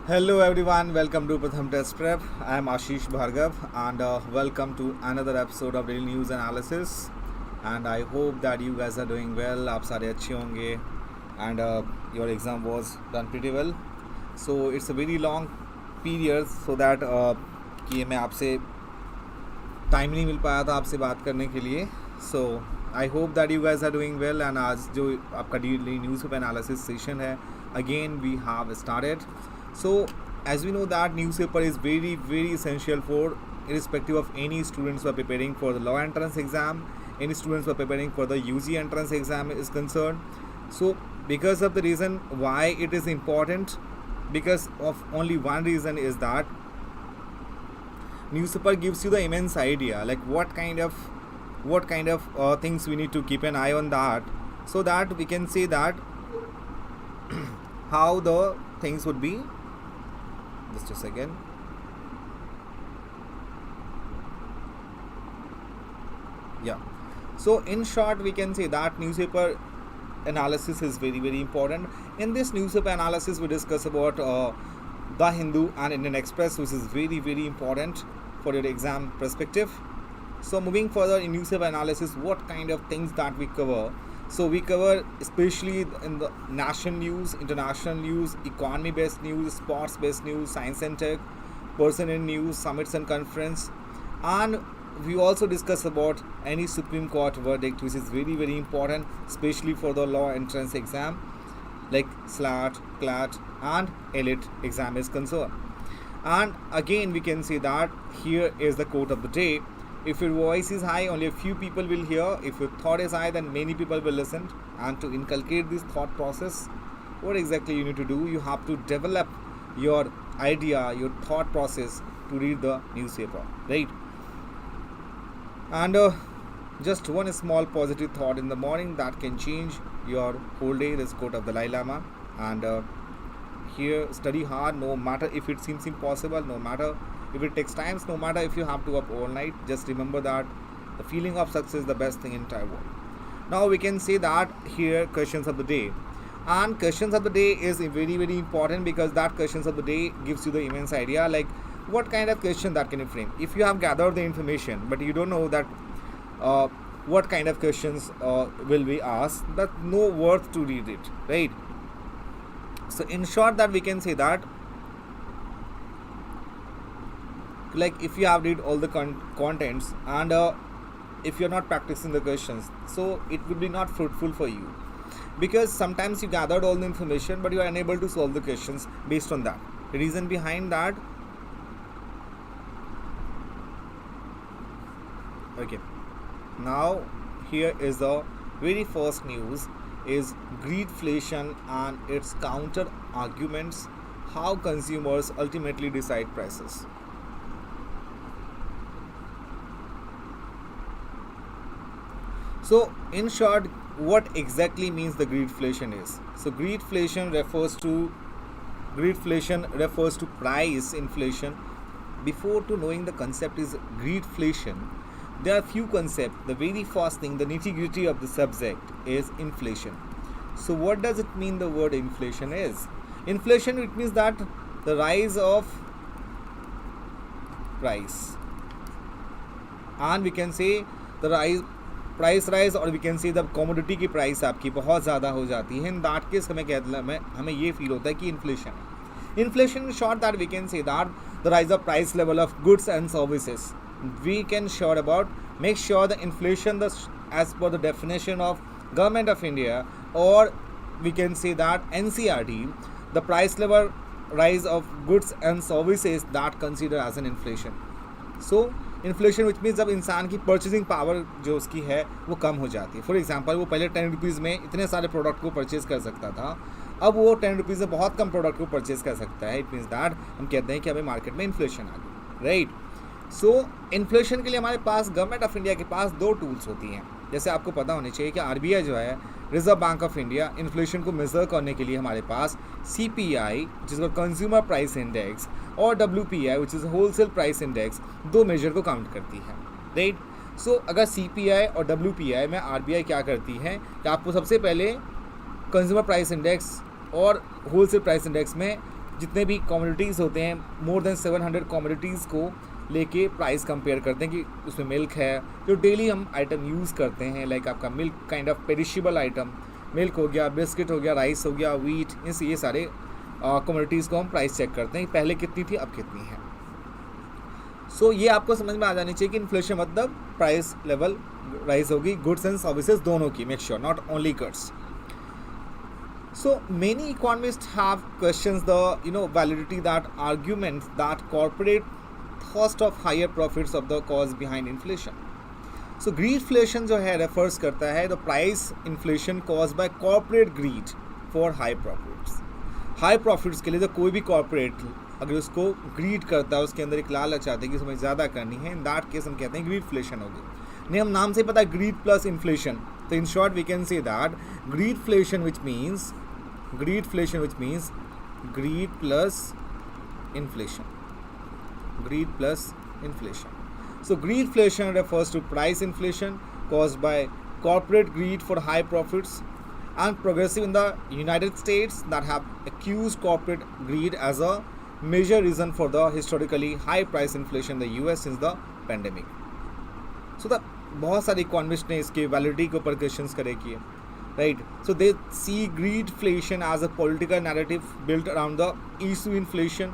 Hello everyone, welcome to PRATHAM Test Prep. I am Ashish Bhargav and welcome to another episode of Daily News Analysis. And I hope that you guys are doing well. आप सारे अच्छे होंगे and your exam was done pretty well. So it's a very long period so that कि मैं आपसे time नहीं मिल पाया था आपसे बात करने के लिए. So I hope that you guys are doing well and आज जो आपका Daily News Analysis session है, again we have started. So as we know that newspaper is very essential for irrespective of any students who are preparing for the law entrance exam, any students who are preparing for the UG entrance exam is concerned. So because of the reason why it is important, because of only one reason is that newspaper gives you the immense idea like what kind of things we need to keep an eye on that, so that we can say that how the things would be. Just a second. Yeah. So in short, we can say that newspaper analysis is very important. In this newspaper analysis, we discuss about The Hindu and Indian Express, which is very important for your exam perspective. So moving further in newspaper analysis, what kind of things that we cover? So we cover especially in the national news, international news, economy based news, sports based news, science and tech, person in news, summits and conference, and we also discuss about any Supreme Court verdict, which is very important, especially for the law entrance exam like SLAT, CLAT and AILET exam is concerned. And again we can say that here is the quote of the day: if your voice is high, only a few people will hear. If your thought is high, then many people will listen. And to inculcate this thought process, what exactly you need to do? You have to develop your idea, your thought process to read the newspaper, right? And just one small positive thought in the morning that can change your whole day. This quote of the Dalai Lama. And here, study hard, no matter if it seems impossible, no matter if it takes time, no matter if you have to up all night. Just remember that the feeling of success is the best thing in entire world. Now we can say that here questions of the day, and questions of the day is very important, because that questions of the day gives you the immense idea like what kind of question that can you frame. If you have gathered the information but you don't know that what kind of questions will be asked, that's no worth to read it, right? So in short, that we can say that like if you have read all the contents and if you're not practicing the questions, so it will be not fruitful for you, because sometimes you gathered all the information but you are unable to solve the questions based on that. The reason behind that, okay, now here is the very first news is greedflation and its counter arguments, how consumers ultimately decide prices. So in short, what exactly means the greedflation is? So greedflation refers to price inflation. Before to knowing the concept is greedflation, there are few concepts. The very first thing, the nitty-gritty of the subject is inflation. So what does it mean the word inflation is? Inflation, it means that the rise of price, and we can say the price rise, और we can say the commodity की price आपकी बहुत ज़्यादा हो जाती है. In that case हमें ये feel होता है कि inflation है. Inflation in short that we can say that the rise of price level of goods and services. We can make sure the inflation as per the definition of Government of India, or we can say that NCRT, the price level rise of goods and services that consider as an inflation. So inflation which means जब इंसान की purchasing power जो उसकी है वो कम हो जाती है. फॉर एग्जांपल वो पहले 10 रुपीज़ में इतने सारे प्रोडक्ट को परचेज़ कर सकता था, अब वो 10 रुपीज़ में बहुत कम प्रोडक्ट को परचेज़ कर सकता है. इट मीन्स दैट हम कहते हैं कि हमें मार्केट में इन्फ्लेशन आ गई, राइट? सो इन्फ्लेशन के लिए हमारे पास गवर्नमेंट ऑफ इंडिया के पास दो टूल्स होती हैं. जैसे आपको पता होना चाहिए कि RBI जो है, reserve bank of India, inflation को मेज़र करने के लिए हमारे पास CPI जिसको कंज्यूमर प्राइस इंडेक्स और WPI which is wholesale price index, दो मेजर को काउंट करती है, राइट? सो अगर CPI और WPI में RBI क्या करती है कि आपको सबसे पहले कंज्यूमर प्राइस इंडेक्स और होलसेल प्राइस इंडेक्स में जितने भी कमोडिटीज़ होते हैं, मोर देन 700 कमोडिटीज़ को लेके प्राइस कंपेयर करते हैं कि उसमें मिल्क है, जो डेली हम आइटम यूज़ करते हैं, लाइक आपका milk kind of perishable item, milk हो गया, बिस्किट हो गया, राइस हो गया, वीट, ये सारे कमोडिटीज़ को हम प्राइस चेक करते हैं, पहले कितनी थी अब कितनी है। सो ये आपको समझ में आ जानी चाहिए कि इन्फ्लेशन मतलब प्राइस लेवल राइज होगी गुड्स एंड सर्विसेज दोनों की, make sure not only goods. So many economists have questioned the validity that argument that corporate cost of higher profits of the cause behind inflation. So greedflation जो है refers करता है the price inflation caused by corporate greed for high profits. High profits के लिए जो कोई भी corporate अगर उसको greed करता है, उसके अंदर एक लालच आती है कि उसमें ज़्यादा करनी है, in that case हम कहते हैं greedflation होगी। नहीं, हम नाम से पता है greed plus inflation, तो in short we can say that greedflation which means greed plus inflation. So greedflation refers to price inflation caused by corporate greed for high profits, and progressive in the United States that have accused corporate greed as a major reason for the historically high price inflation in the US since the pandemic. So the बहुत सारे economist ने इसके validity के ऊपर questions करे किए, right? So they see greedflation as a political narrative built around the issue inflation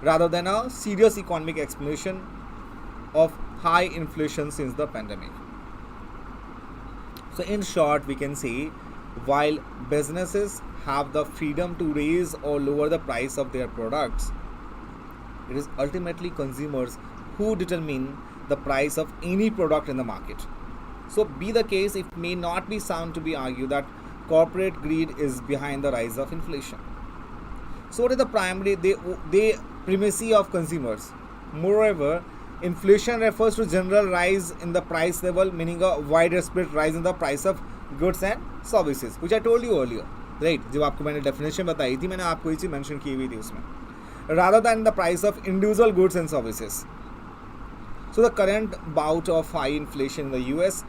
rather than a serious economic explanation of high inflation since the pandemic. So in short we can say, while businesses have the freedom to raise or lower the price of their products, it is ultimately consumers who determine the price of any product in the market. So be the case, it may not be sound to be argued that corporate greed is behind the rise of inflation. So what is the primary the primacy of consumers? Moreover, inflation refers to general rise in the price level, meaning a widespread rise in the price of goods and services, which I told you earlier, right? जब आपको मैंने definition बताई थी, मैंने आपको ये चीज़ mention की हुई थी उसमें, rather than the price of individual goods and services. So the current bout of high inflation in the US,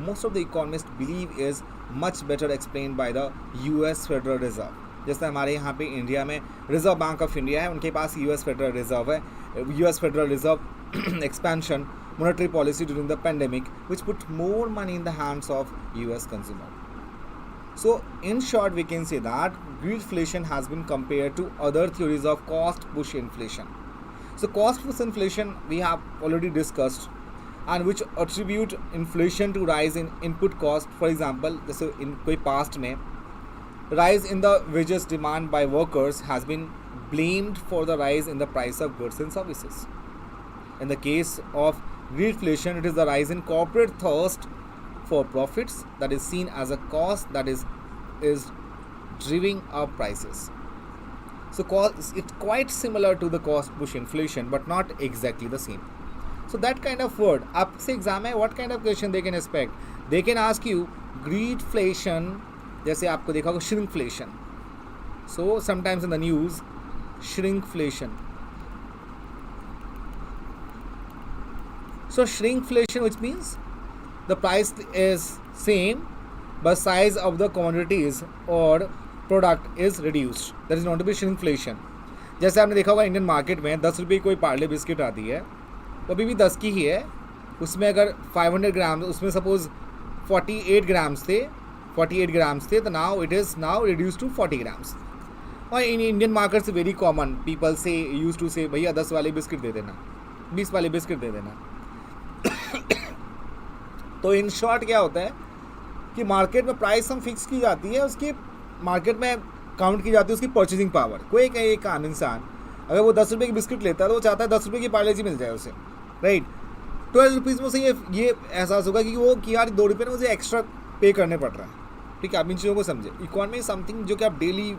most of the economists believe is much better explained by the US Federal Reserve. जैसे हमारे यहाँ पे India में reserve bank of India है, उनके पास US federal reserve है, US federal reserve expansion monetary policy during the pandemic, which put more money in the hands of US consumer. So in short we can say that greedflation has been compared to other theories of cost push inflation. So cost push inflation we have already discussed, and which attribute inflation to rise in input cost. For example, जैसे in कोई past में rise in the wages demand by workers has been blamed for the rise in the price of goods and services. In the case of greedflation, it is the rise in corporate thirst for profits that is seen as a cost that is driving up prices. So it's quite similar to the cost push inflation, but not exactly the same. So that kind of word, आपसे exam है, what kind of question they can expect? They can ask you greedflation, जैसे आपको देखा होगा shrinkflation. So sometimes in the news, shrinkflation. So shrinkflation, which means the price is same, but size of the commodities or product is reduced, that is not to be shrinkflation. जैसे आपने देखा होगा Indian market में 10 रुपये कोई Parle biscuit आती है, वो अभी भी 10 की ही है, उसमें अगर 500 ग्राम, उसमें सपोज 48 ग्राम्स थे, तो now it is now reduce to 40 grams. और in Indian market so very common people so use to say भैया 10 वाले बिस्किट दे देना, 20 वाले बिस्किट दे देना. तो इन शॉर्ट क्या होता है कि मार्केट में प्राइस हम फिक्स की जाती है, उसकी मार्केट में काउंट की जाती है उसकी परचेजिंग पावर. कोई एक आम इंसान अगर वो 10 रुपये की बिस्किट लेता है तो वो चाहता है 10 रुपये की पार्ले जी मिल जाए उसे, राइट. 12 रुपीज़ में उसे ये एहसास होगा कि वो कि यार 2 रुपये ना मुझे एक्स्ट्रा पे करने पड़ रहा है. ठीक है, आप इन चीज़ों को समझे. इकॉनमी समथिंग जो कि आप डेली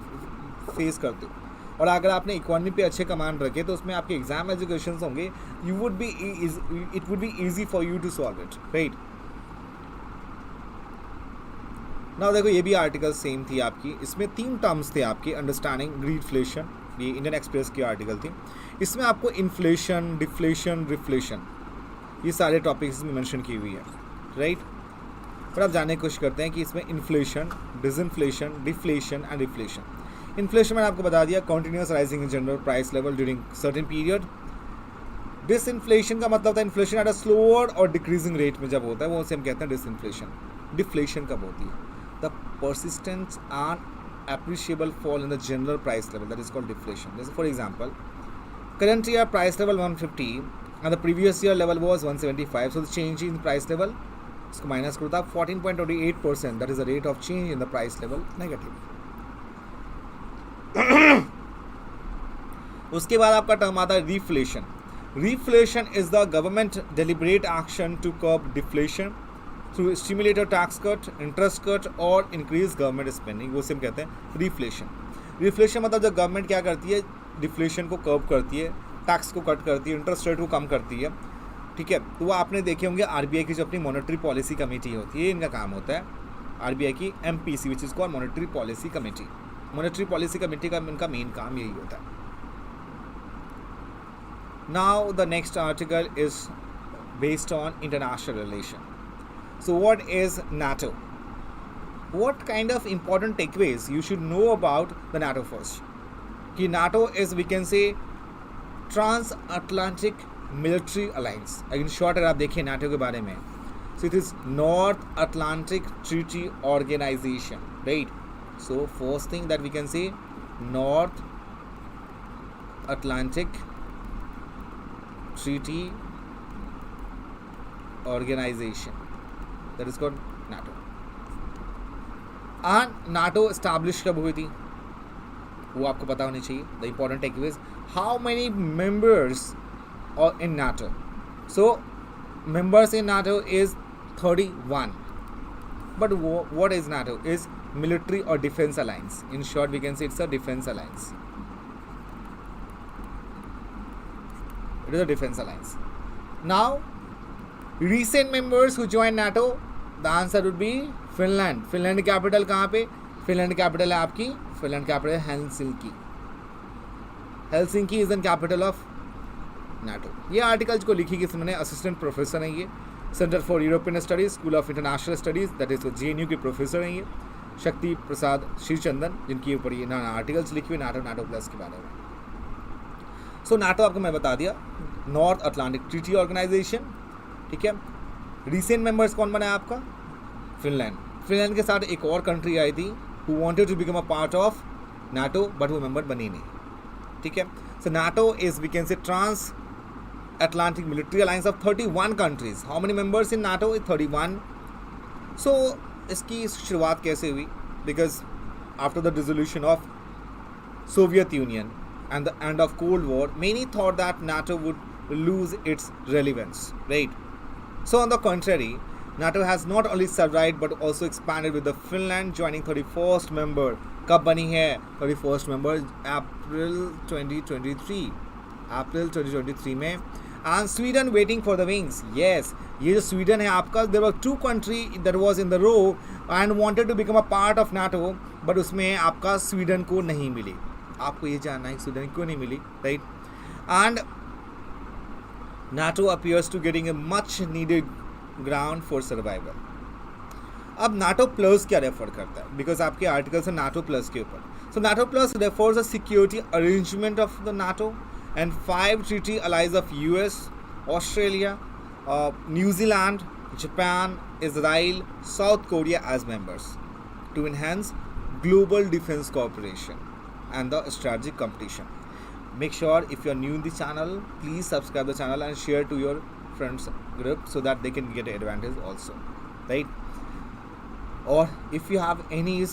फेस करते हो, और अगर आपने इकॉनमी पे अच्छे कमांड रखे तो उसमें आपके एग्जाम एजुकेशन होंगे, it would be easy for you to solve it, right. Now देखो ये भी आर्टिकल सेम थी आपकी, इसमें 3 टर्म्स थे आपके अंडरस्टैंडिंग ग्रीडफ्लेशन, ये इंडियन एक्सप्रेस की आर्टिकल थी. इसमें आपको इन्फ्लेशन, डिफ्लेशन, रिफ्लेशन, ये सारे टॉपिक्स में मेंशन की हुई है, राइट. पर आप जानने की कोशिश करते हैं कि इसमें inflation, disinflation, deflation and reflation, inflation मैंने आपको बता दिया, continuous rising in general price level during certain period. Disinflation का मतलब होता है इन्फ्लेशन एट अ स्लोअर और डिक्रीजिंग रेट में जब होता है, वो उसे हम कहते हैं डिसइन्फ्लेशन। डिफ्लेशन कब होती है? The persistent and appreciable fall in the general price level, that is called deflation. This, for example, current year price level 150 and the previous year level was 175, so the change in price level इसको minus करो तो 14.28%, that is the rate of change in the price level negative. उसके बाद आपका term आता है reflation. Reflation is the government deliberate action to curb deflation through stimulator tax cut, interest cut और increase government spending, वो SIM कहते हैं reflation. Reflation मतलब जब गवर्नमेंट क्या करती है, डिफ्लेशन को कर्ब करती है, टैक्स को कट करती है, इंटरेस्ट रेट को कम करती है, ठीक है। तो वो आपने देखे होंगे आरबीआई की जो अपनी मॉनेटरी पॉलिसी कमेटी होती है, इनका काम होता है आरबीआई की MPC which is called monetary policy committee. Monetary policy committee का इनका मेन काम यही होता है। Now the next article is based on international relation. So what is NATO? What kind of important takeaways you should know about the NATO first? कि NATO is, we can say, transatlantic military alliance. In short अगर आप देखिए NATO के बारे में, so it is North Atlantic Treaty Organization, right? So first thing that we can say, North Atlantic Treaty Organization, that is called NATO. And NATO established कब हुई थी वो आपको पता होनी चाहिए. The important takeaways: how many members are in NATO? So members in NATO is 31. But what is NATO? Is military or defense alliance. In short, we can say it's a defense alliance. It is a defense alliance. Now, recent members who joined NATO, the answer would be Finland. Finland capital कहाँ पे? Finland capital है आपकी, Finland capital है Helsinki. Helsinki is the capital of NATO. ये articles को लिखी किसने? Assistant professor हैं ये, centre for European studies, school of international studies, that is JNU के प्रोफेसर हैं ये, शक्ति प्रसाद श्रीचंदन, जिनके ऊपर ये आर्टिकल्स लिखी हुई NATO प्लस के बारे में. सो NATO आपको मैं बता दिया, नॉर्थ अटलांटिक ट्रीटी ऑर्गेनाइजेशन, ठीक है. रिसेंट मेंबर्स कौन बना है आपका? फिनलैंड. फिनलैंड के साथ एक और कंट्री आई थी who wanted to become a part of NATO, but वो मेंबर बनी नहीं, ठीक है. So NATO is, we can say, trans Atlantic military alliance of 31 countries. How many members in NATO? 31. So इसकी शुरुआत कैसे हुई? Because after the dissolution of Soviet Union and the end of Cold War, many thought that NATO would lose its relevance, right? So on the contrary, NATO has not only survived but also expanded with the Finland joining 31st member. कब बनी है 31st member? April 2023 में. And Sweden waiting for the wings. Yes, ये जो Sweden है आपका, there were 2 country that was in the row and wanted to become a part of NATO, but उसमें आपका स्वीडन को नहीं मिली. आपको ये जानना है स्वीडन क्यों नहीं मिली, right? And NATO appears to getting a much needed ground for survival. अब NATO प्लस क्या रेफर करता है? बिकॉज आपके आर्टिकल्स है NATO प्लस के ऊपर. So NATO plus refers a security arrangement of the NATO and 5 treaty allies of US, Australia, New Zealand, Japan, Israel, South Korea as members to enhance global defense cooperation and the strategic competition. Make sure if you are new in the channel, please subscribe the channel and share to your friends group so that they can get advantage also, right? Or if you have any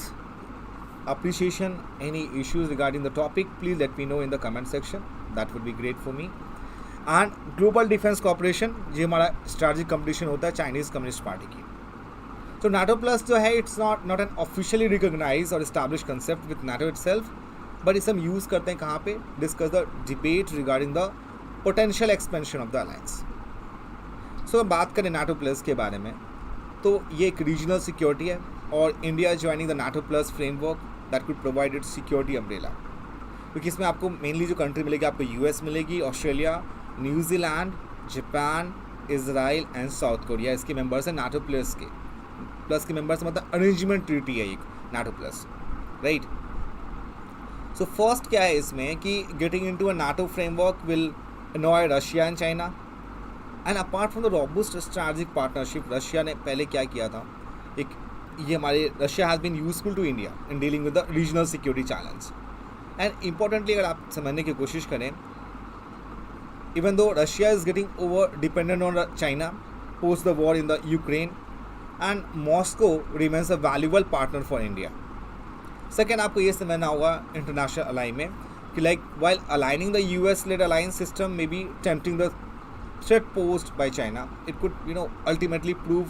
appreciation, any issues regarding the topic, please let me know in the comment section. That would be great for me. And global defense cooperation, ये हमारा strategic competition होता है Chinese communist party की. तो NATO plus जो है, it's not an officially recognized or established concept with NATO itself, but इसे हम यूज़ करते हैं कहाँ पे? Discuss the debate regarding the potential expansion of the alliance. So बात करें NATO प्लस के बारे में, तो ये एक रीजनल सिक्योरिटी है और India joining the NATO plus framework that could provide it security umbrella. क्योंकि इसमें आपको मेनली जो कंट्री मिलेगी, आपको US मिलेगी, Australia, New Zealand, Japan, Israel and South Korea. इसके मेंबर्स हैं NATO प्लस के. प्लस के मेंबर्स मतलब अरेंजमेंट ट्रीटी है एक NATO plus, right. So first क्या है इसमें कि getting into a NATO framework will annoy Russia and China. And apart from the robust strategic partnership, Russia ने पहले क्या किया था, एक ये हमारे Russia has been useful to India in dealing with the regional security challenge. And importantly अगर आप समझने की कोशिश करें, even though Russia is getting over dependent on China post the war in the Ukraine, and Moscow remains a valuable partner for India. Second, आपको ये समझना होगा इंटरनेशनल अलाई में कि like while aligning the US led alliance system may be tempting the threat posed by China, it could ultimately prove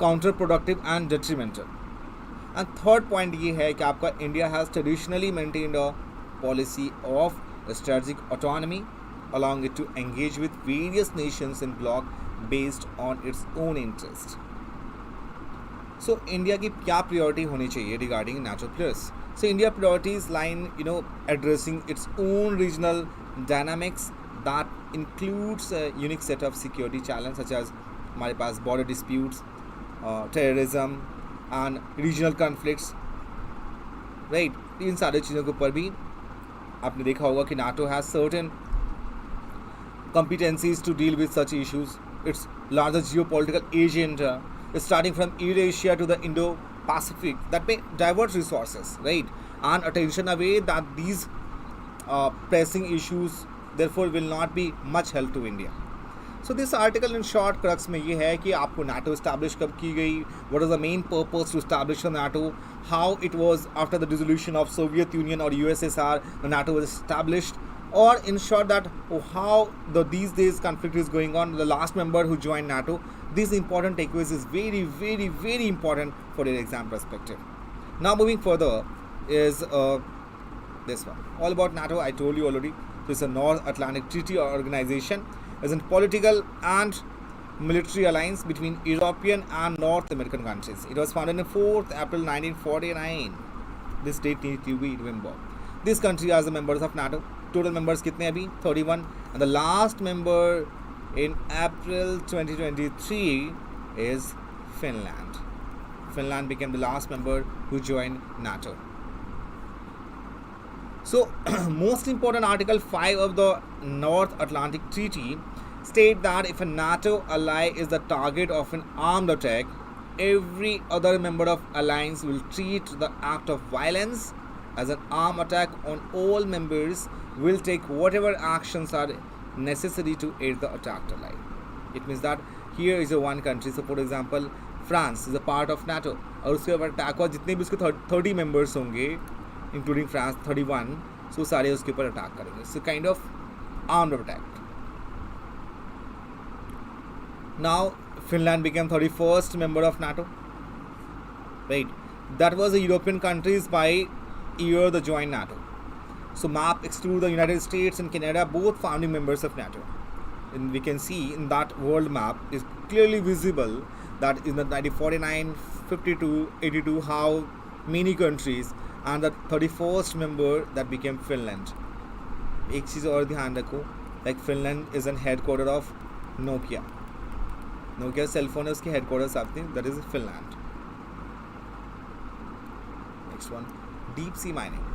counterproductive and detrimental. And third point ये है कि आपका India has traditionally maintained a policy of strategic autonomy, allowing it to engage with various nations in bloc based on its own interest. So India की क्या priority होनी चाहिए regarding NATO plus? So India priorities line addressing its own regional dynamics that includes a unique set of security challenges such as हमारे पास border disputes, terrorism and regional conflicts, right? इन सारे चीज़ों के ऊपर भी आपने देखा होगा कि NATO has certain competencies to deal with such issues. Its larger geopolitical agenda is starting from Eurasia to the Indo-Pacific that may divert resources, right, and attention away that these pressing issues therefore will not be much help to India. So this article in short crux में ये है कि आपको NATO establish कब की गई, what is the main purpose to establish the NATO, how it was after the dissolution of Soviet Union or USSR the NATO was established, or in short that how these days conflict is going on, the last member who joined NATO. These important takeaways is very very very important for your exam perspective. Now moving further is this one, all about NATO. I told you already. So it's a North Atlantic Treaty Organization, is a political and military alliance between European and North American countries. It was founded on 4th April 1949. This date needs to be remembered. This country are the members of NATO. Total members कितने अभी 31, and the last member in April 2023 is Finland. Finland became the last member who joined NATO. So, most important Article 5 of the North Atlantic Treaty state that if a NATO ally is the target of an armed attack, every other member of alliance will treat the act of violence as an armed attack on all members, will take whatever actions are necessary to aid the attacked ally. It means that here is a one country, so for example France is a part of NATO, और उसके ऊपर attack हुआ, जितने भी उसके 30 members होंगे including France 31, सो सारे उसके ऊपर अटैक करेंगे. So kind of armed attack. Now Finland became 31st member of NATO, right? That was the European countries by year they joined NATO. So map exclude the United States and Canada, both founding members of NATO. And we can see in that world map is clearly visible that in the 1949, 52, 82 how many countries, and the 31st member that became Finland. एक चीज़ और ध्यान रखो, like Finland is an headquarter of Nokia. Nokia cell phone है उसकी headquarters आपने, that is Finland. Next one, deep sea mining.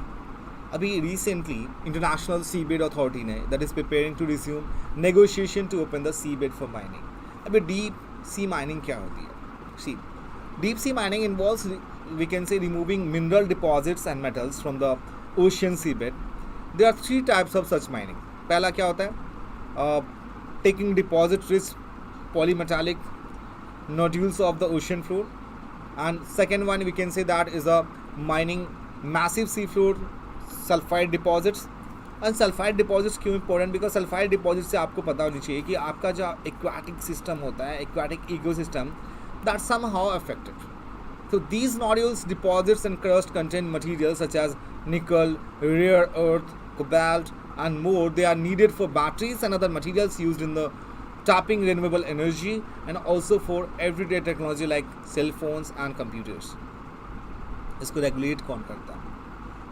अभी recently International Seabed Authority ने that is preparing to resume negotiation to open the seabed for mining. अभी deep sea mining क्या होती है? See, deep sea mining involves, we can say, removing mineral deposits and metals from the ocean seabed. There are 3 types of such mining. पहला क्या होता है? Taking deposit rich polymetallic nodules of the ocean floor, and second one we can say that is a mining massive seafloor sulfide deposits. And sulfide deposits क्यों important? Because sulfide deposits से आपको पता होनी चाहिए कि आपका जो aquatic system होता है, aquatic ecosystem, that's somehow affected. So these nodules, deposits and crust contain materials such as nickel, rare earth, cobalt and more. They are needed for batteries and other materials used in the tapping renewable energy and also for everyday technology like cell phones and computers. इसको regulate कौन करता है?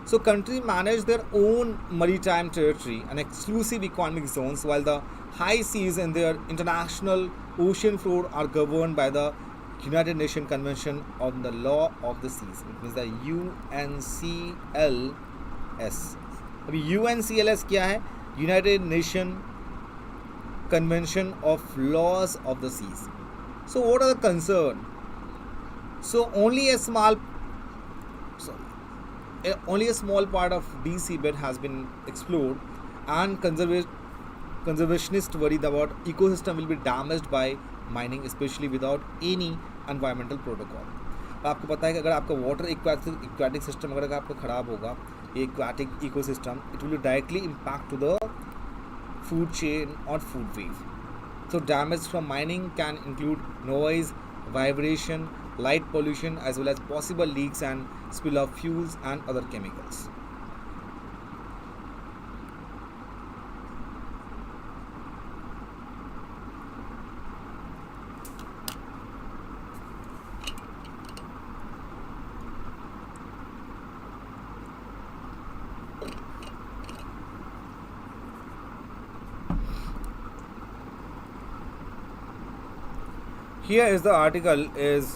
So countries manage their own maritime territory and exclusive economic zones, while the high seas and their international ocean floor are governed by the United Nations Convention on the Law of the Seas. It means the UNCLS. अभी UNCLS क्या है? United Nation Convention of laws of the seas. So what are the concern? So only a small part of the seabed has been explored, and conservationists worried about ecosystem will be damaged by mining, especially without any environmental protocol. आपको पता है कि अगर आपका water aquatic system अगर आपका ख़राब होगा, ये aquatic ecosystem, it will directly impact to the food chain or food wave. So damage from mining can include noise, vibration, light pollution, as well as possible leaks and spill of fuels and other chemicals. Here is the article is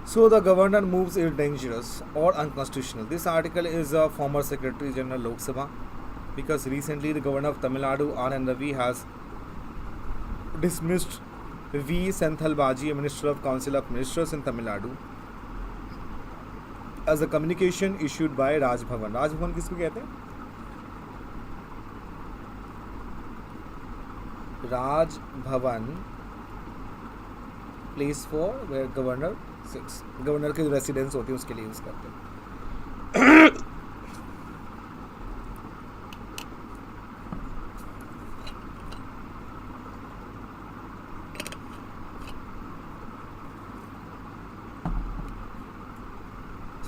so the governor moves is dangerous or unconstitutional. This article is a former Secretary General Lok Sabha, because recently the governor of Tamil Nadu, R.N. Ravi, has dismissed V. Senthil Baji, a minister of Council of Ministers in Tamil Nadu, as a communication issued by Raj Bhavan. Raj Bhavan किसको कहते हैं? Raj Bhavan, place for where governor sits. Governor के residence होती है उसके लिए use करते हैं.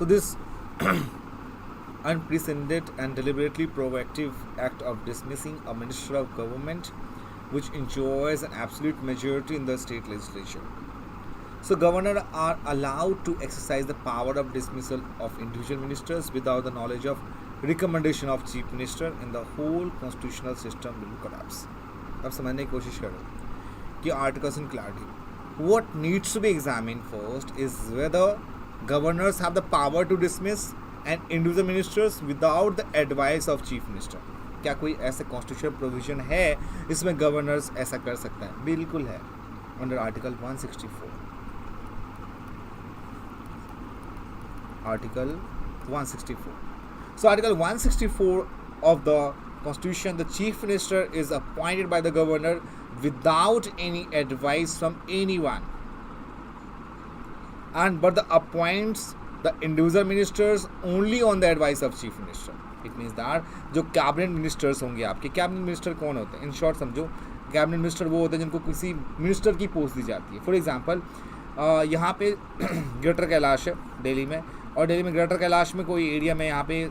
So this unprecedented and deliberately proactive act of dismissing a minister of government which enjoys an absolute majority in the state legislature. So governors are allowed to exercise the power of dismissal of individual ministers without the knowledge of recommendation of chief minister, and the whole constitutional system will collapse. अब समझने की कोशिश करो कि articles in clarity. What needs to be examined first is whether governors have the power to dismiss an individual ministers without the advice of chief minister. क्या कोई ऐसा constitutional provision है इसमें governors ऐसा कर सकता है? बिल्कुल है, under article 164. Article 164. So article 164 of the constitution, the chief minister is appointed by the governor without any advice from anyone, and but the appoints the individual ministers only on the advice of chief minister. It means that जो cabinet ministers होंगे आपके, cabinet minister कौन होते हैं? In short समझो, cabinet minister वो होते हैं जिनको किसी मिनिस्टर की पोस्ट दी जाती है. फॉर एग्जांपल यहाँ पे ग्रेटर कैलाश है दिल्ली में, और दिल्ली में ग्रेटर कैलाश में कोई एरिया में यहाँ पे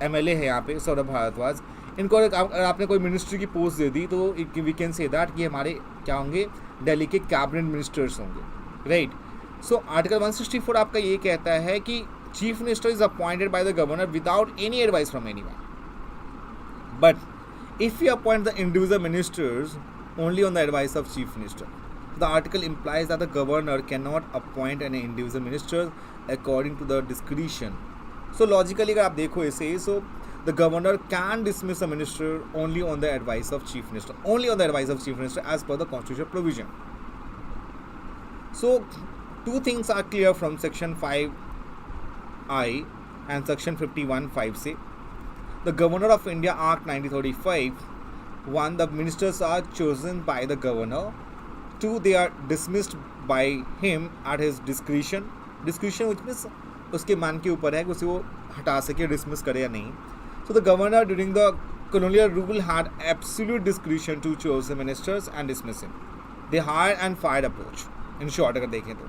MLA है, यहाँ पे सौरभ भारद्वाज, इनको अगर आपने कोई मिनिस्ट्री की पोस्ट दे दी तो वी कैन से दैट कि हमारे क्या होंगे, दिल्ली के कैबिनेट मिनिस्टर्स होंगे, राइट. सो आर्टिकल 164 आपका ये कहता है कि chief minister is appointed by the governor without any advice from anyone, but if you appoint the individual ministers only on the advice of chief minister, the article implies that the governor cannot appoint any individual minister according to the discretion. So logically अगर आप देखो इसे, so the governor can dismiss a minister only on the advice of chief minister, only on the advice of chief minister as per the constitutional provision. So two things are clear from section 5I and section 51(5) say the Governor of India Act 1935. 1. The ministers are chosen by the governor. 2. They are dismissed by him at his discretion. Discretion which means उसके मान के ऊपर है कि उसे वो हटा सके, डिसमिस करे या नहीं. So the governor during the colonial rule had absolute discretion to choose the ministers and dismiss him. They hired and fired approach. In short अगर देखें तो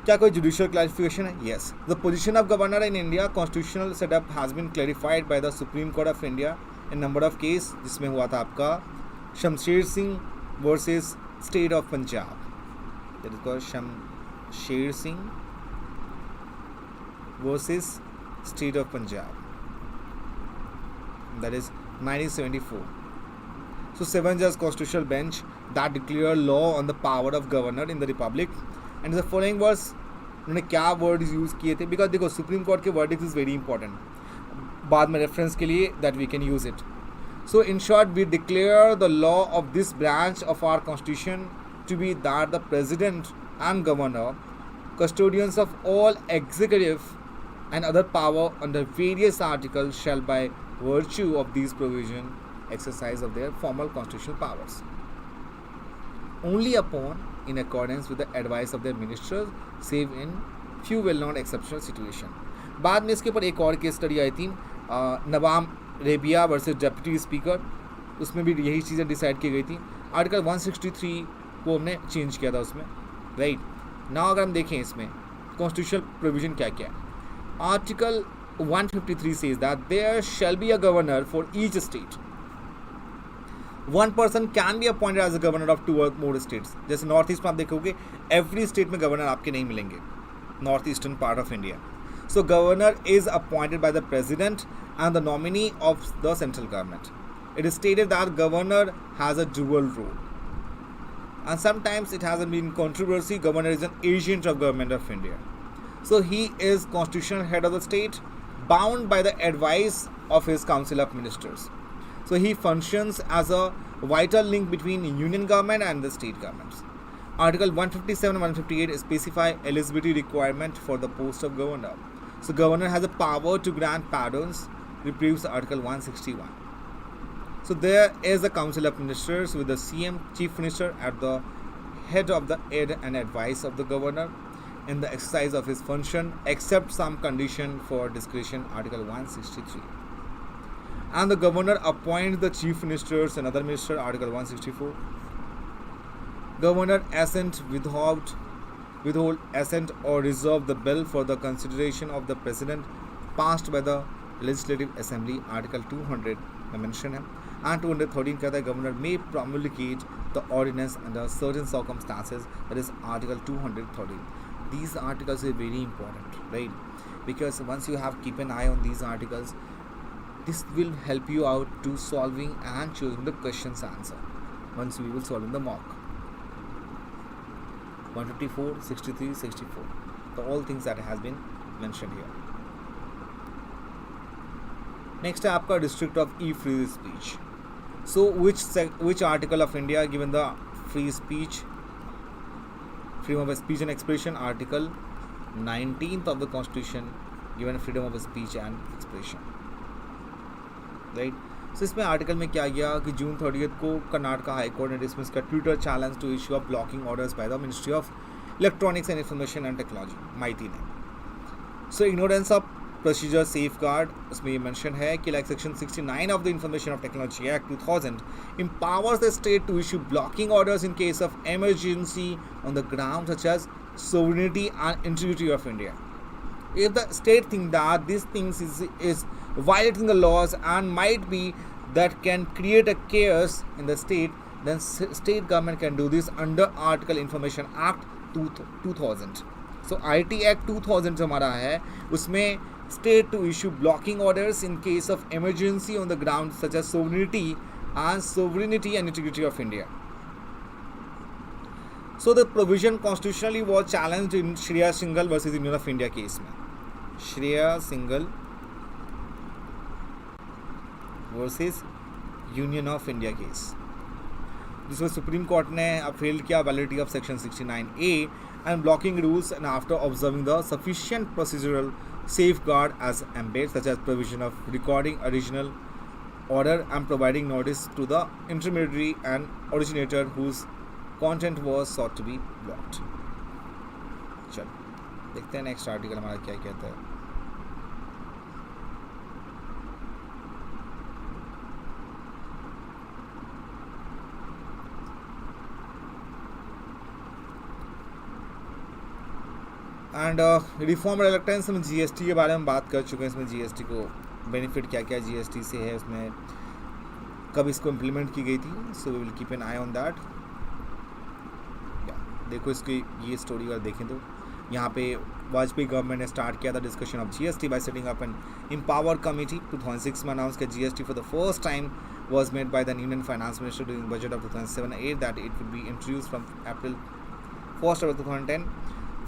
क्या कोई जुडिशियल क्लैरिफिकेशन है? Yes. The position of governor in India constitutional setup has been clarified by the Supreme Court of India in number of case, जिसमें हुआ था आपका Shamsher Singh versus state of Punjab, that is called Shamsher Singh versus State of Punjab. That is 1974. So 7 judge constitutional bench that declare law on the power of governor in the republic. And the following was उन्होंने क्या word use किए थे, because देखो Supreme Court के verdict is very important, बाद में reference के लिए that we can use it. So in short, we declare the law of this branch of our constitution to be that the president and governor, custodians of all executive and other power under various articles, shall by virtue of these provisions exercise of their formal constitutional powers only upon in accordance with the advice of their ministers, save in few well-known exceptional situation. बाद में इसके ऊपर एक और case study आई थी, नवाब Rebia versus deputy speaker, उसमें भी यही चीज़ें डिसाइड की गई थी. आर्टिकल 163 को हमने चेंज किया था उसमें, राइट. नाउ अगर हम देखें इसमें कॉन्स्टिट्यूशनल प्रोविजन क्या क्या है. Article 153 says that there shall be a governor for each state. One person can be appointed as a governor of 2 or more states. जैसे नॉर्थ ईस्ट में आप देखोगे एवरी स्टेट में गवर्नर आपके नहीं मिलेंगे, north eastern part of India. So governor is appointed by the president and the nominee of the central government. It is stated that governor has a dual role, and sometimes it has been controversy. Governor is an agent of government of India, so he is constitutional head of the state, bound by the advice of his council of ministers. So he functions as a vital link between union government and the state governments. Article 157 and 158 specify eligibility requirement for the post of governor. So governor has a power to grant pardons, reproves Article 161. So there is a council of ministers with the CM, chief minister, at the head of the aid and advice of the governor in the exercise of his function, except some condition for discretion, Article 163. And the governor appoints the chief ministers and other minister, Article 164. Governor assent withhold assent or reserve the bill for the consideration of the president passed by the legislative assembly, Article 200 में mention है. And 213 कहता है governor may promulgate the ordinance under certain circumstances, that is Article 213. These articles are very important, right? Because once you have keep an eye on these articles, this will help you out to solving and choosing the questions answer once we will solving the mock. 154, 63, 64, the all things that has been mentioned here. Next है आपका restrict of free speech. So which article of India given the free speech, freedom of speech and expression? Article 19th of the Constitution given freedom of speech and expression, right? So इसमें article में क्या गया कि June 30 को Karnataka high court ने dismiss किया Twitter challenge to issue of blocking orders by the ministry of electronics and information and technology, MeitY ने. So ignorance of procedure safeguard, उसमें ये मेंशन है कि like section 69 of the information of technology act 2000 empowers the state to issue blocking orders in case of emergency on the ground such as sovereignty and integrity of India. If the state think that these things is violating the laws and might be that can create a chaos in the state, then state government can do this under Article Information Act 2000. So IT Act 2000 जो हमारा है उसमें state to issue blocking orders in case of emergency on the ground such as sovereignty and integrity of India. So the provision constitutionally was challenged in Shreya Singhal versus Union of India case में. Shreya Singhal versus Union of India case, जिसमें Supreme Court ने appeal किया validity of section 69A and blocking rules and after observing the sufficient procedural safeguard as embed such as provision of recording original order and providing notice to the intermediary and originator whose content was sought to be blocked. चलो देखते हैं next article हमारा क्या कहता है. And reform reluctance में GST के बारे में बात कर चुके हैं. इसमें जीएसटी को बेनिफिट क्या क्या जीएसटी से है, उसमें कब इसको इम्प्लीमेंट की गई थी. So we will keep an eye on that. देखो इसकी ये स्टोरी अगर देखें तो यहाँ पे वाजपेयी गवर्नमेंट ने स्टार्ट किया था discussion of GST by setting up an empower committee. 2006 में अनाउंस किया GST for the first time was made by the Union Finance Minister during budget of 2007-8 that it would be introduced from April 1st of 2010.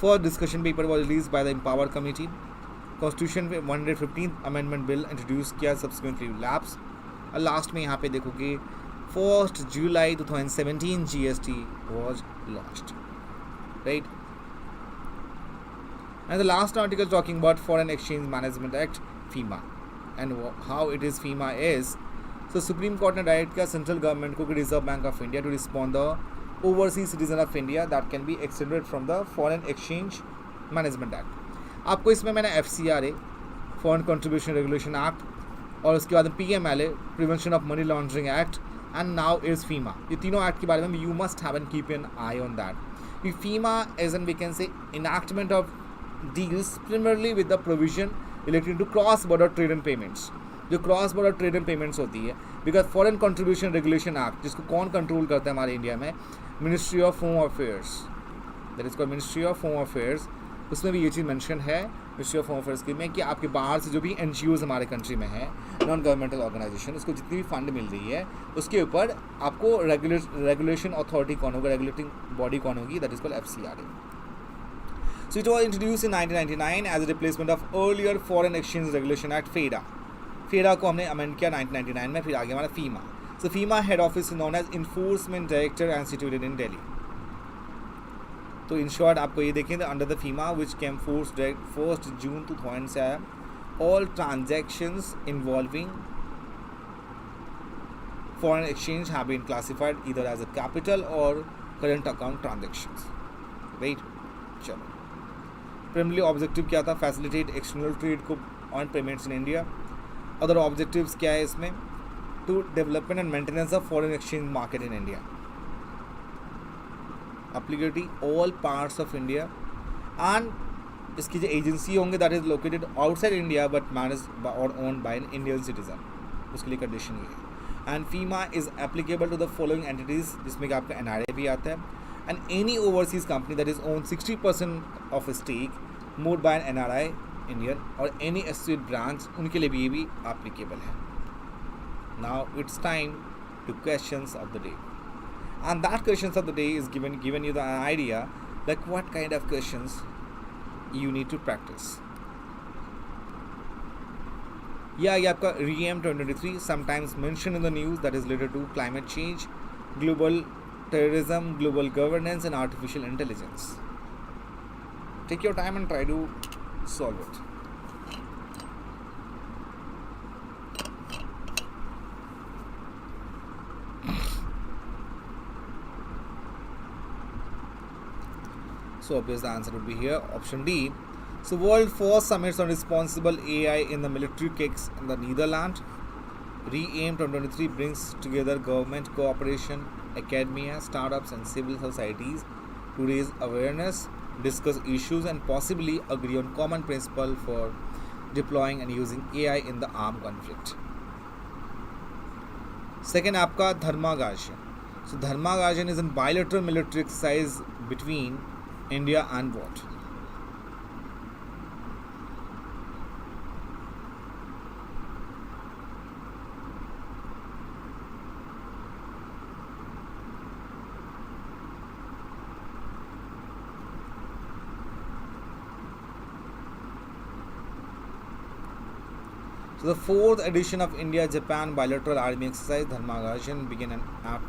First discussion paper was released by the Empower Committee. Constitution 115th Amendment Bill introduced किया, subsequently lapsed. और last में यहाँ पे देखोगे 1st July 2017 GST was launched, right? And the last article talking about Foreign Exchange Management Act, FEMA, and how it is FEMA is. So Supreme Court ने direct किया central government को कि reserve bank of India to respond the overseas citizen of India that can be extended from the foreign exchange management act. आपको इसमें मैंने FCRA foreign contribution regulation act और उसके बाद PMLA prevention of money laundering act and now is FEMA. ये तीनों act के बारे में you must have an keep an eye on that. FEMA is N V can say enactment of deals primarily with the provision relating to cross border trade and payments. जो cross border trade and payments होती है, because foreign contribution regulation act जिसको कौन control करता है हमारे India में, ministry of home affairs, that is called ministry of home affairs. उसमें भी ये चीज़ मेंशन है मिनिस्ट्री ऑफ होम अफेयर्स की में कि आपके बाहर से जो भी NGOs हमारे कंट्री में है, नॉन गवर्नमेंटल ऑर्गेनाइजेशन, उसको जितनी भी फंड मिल रही है उसके ऊपर आपको रेगुलेशन अथॉरिटी कौन होगा, रेगुलेटिंग बॉडी कौन होगी, that is called FCRA. So it was introduced in 1999 as a replacement of earlier Foreign Exchange Regulation Act, FEDA. FEDA को हमने अमेंड किया 1999 में. फिर आगे हमारा FEMA. So FEMA head office is known as enforcement director and situated in Delhi. तो in short आपको ये देखें under the FEMA which came force 1 June 2000 से आया, all transactions involving foreign exchange have been classified either as a capital और current account transactions, right. चलो, primary objective क्या था, फैसिलिटेट एक्सटर्नल ट्रेड को on payments in India. Other objectives क्या है इसमें, to development and maintenance of foreign exchange market in India, applicability all parts of India, and इसकी जो agency होंगे that is located outside India but manage और owned by an Indian citizen, उसके लिए condition ये है. And FEMA is applicable to the following entities, जिसमें कि आपका NRA भी आता है, and any overseas company that is own 60% of stake mode by an NRI Indian और एनी एसोसिएट ब्रांच, उनके लिए भी ये भी एप्लीकेबल है. Now it's time to questions of the day, and that questions of the day is given you the idea like what kind of questions you need to practise. या ये आपका REAM 2023 sometimes mention in the news that is related to climate change, global terrorism, global governance and artificial intelligence. Take your time and try to solve it. So obviously the answer would be here, option D. So World Force Summits on Responsible AI in the Military kicks in the Netherlands. REAM 2023 brings together government cooperation, academia, startups and civil societies to raise awareness, discuss issues and possibly agree on common principle for deploying and using AI in the armed conflict. Second आपका धर्मागार्जन. So धर्मागार्जन is a bilateral military exercise between India and what? So the fourth edition of India-Japan bilateral army exercise Dharmagarshan began at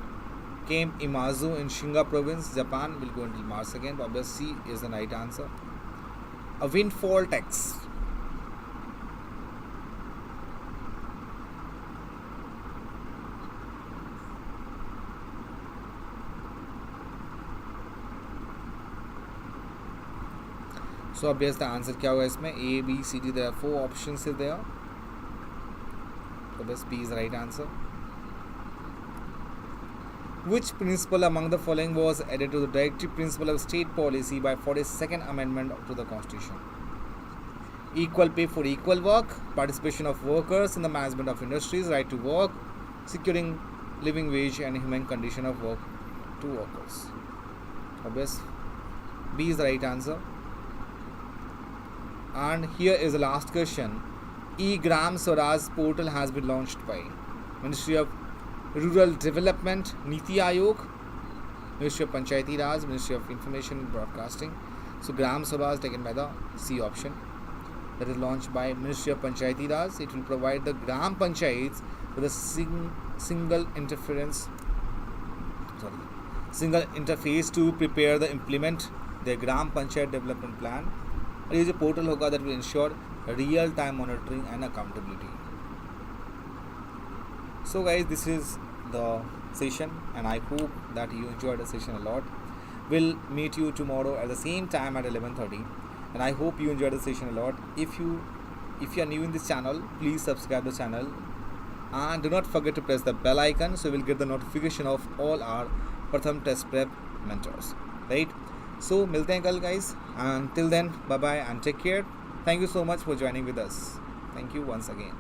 Camp Imazu in Shinga province, Japan. Will go until March 2nd. Obviously, C is the right answer. A windfall tax. So obviously the answer क्या होगा इसमें, A, B, C, D. There are 4 options there. So best B is the right answer. Which principle among the following was added to the directive principle of state policy by 42nd Amendment to the Constitution? Equal pay for equal work, participation of workers in the management of industries, right to work, securing living wage and human condition of work to workers. Obvious B is the right answer. And here is the last question. E-Gram Swaraj portal has been launched by Ministry of Rural Development, Niti Aayog, Ministry of Panchayati Raj, Ministry of Information and Broadcasting. So Gram Swaraj taken by the C option. That is launched by Ministry of Panchayati Raj. It will provide the Gram Panchayats with a single interface to prepare the implement their Gram Panchayat development plan. और ये जो portal होगा that will ensure real time monitoring and accountability. So guys, this is the session and I hope that you enjoyed the session a lot. We'll meet you tomorrow at the same time at 11:30 and I hope you enjoyed the session a lot. If you are new in this channel, please subscribe the channel and do not forget to press the bell icon so you will get the notification of all our Pratham Test Prep mentors, right? So milte hain kal guys, and till then bye bye and take care. Thank you so much for joining with us. Thank you once again.